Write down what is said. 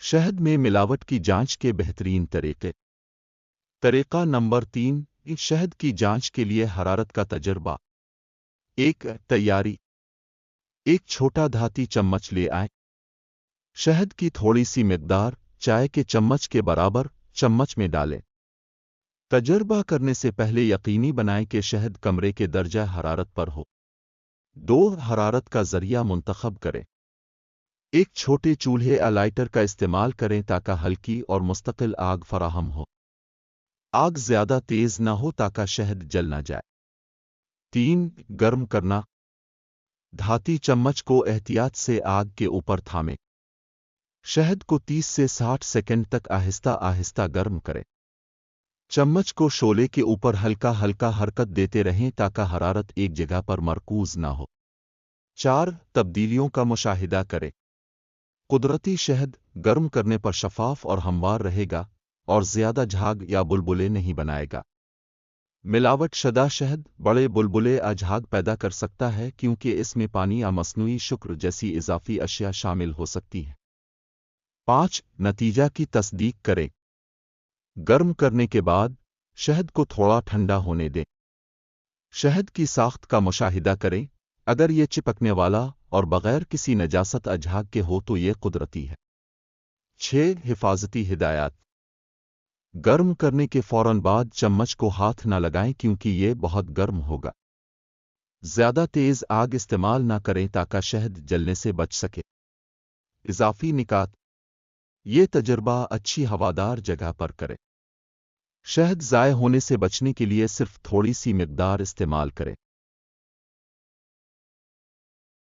شہد میں ملاوٹ کی جانچ کے بہترین طریقے۔ طریقہ نمبر 3، شہد کی جانچ کے لیے حرارت کا تجربہ۔ ایک تیاری۔ ایک چھوٹا دھاتی چمچ لے آئیں۔ شہد کی تھوڑی سی مقدار چائے کے چمچ کے برابر چمچ میں ڈالیں۔ تجربہ کرنے سے پہلے یقینی بنائیں کہ شہد کمرے کے درجہ حرارت پر ہو۔ 2 حرارت کا ذریعہ منتخب کریں۔ ایک چھوٹے چولہے یا لائٹر کا استعمال کریں تاکہ ہلکی اور مستقل آگ فراہم ہو۔ آگ زیادہ تیز نہ ہو تاکہ شہد جل نہ جائے۔ 3 گرم کرنا۔ دھاتی چمچ کو احتیاط سے آگ کے اوپر تھامیں۔ شہد کو 30 سے 60 سیکنڈ تک آہستہ آہستہ گرم کریں۔ چمچ کو شعلے کے اوپر ہلکا ہلکا حرکت دیتے رہیں تاکہ حرارت ایک جگہ پر مرکوز نہ ہو۔ 4 تبدیلیوں کا مشاہدہ کریں۔ قدرتی شہد گرم کرنے پر شفاف اور ہموار رہے گا اور زیادہ جھاگ یا بلبلے نہیں بنائے گا۔ ملاوٹ شدہ شہد بڑے بلبلے یا جھاگ پیدا کر سکتا ہے کیونکہ اس میں پانی یا مصنوعی شکر جیسی اضافی اشیاء شامل ہو سکتی ہیں۔ 5 نتیجہ کی تصدیق کریں۔ گرم کرنے کے بعد شہد کو تھوڑا ٹھنڈا ہونے دیں۔ شہد کی ساخت کا مشاہدہ کریں۔ اگر یہ چپکنے والا اور بغیر کسی نجاست یا جھاگ کے ہو تو یہ قدرتی ہے۔ 6 حفاظتی ہدایات۔ گرم کرنے کے فوراً بعد چمچ کو ہاتھ نہ لگائیں کیونکہ یہ بہت گرم ہوگا۔ زیادہ تیز آگ استعمال نہ کریں تاکہ شہد جلنے سے بچ سکے۔ اضافی نکات۔ یہ تجربہ اچھی ہوادار جگہ پر کریں۔ شہد ضائع ہونے سے بچنے کے لیے صرف تھوڑی سی مقدار استعمال کریں۔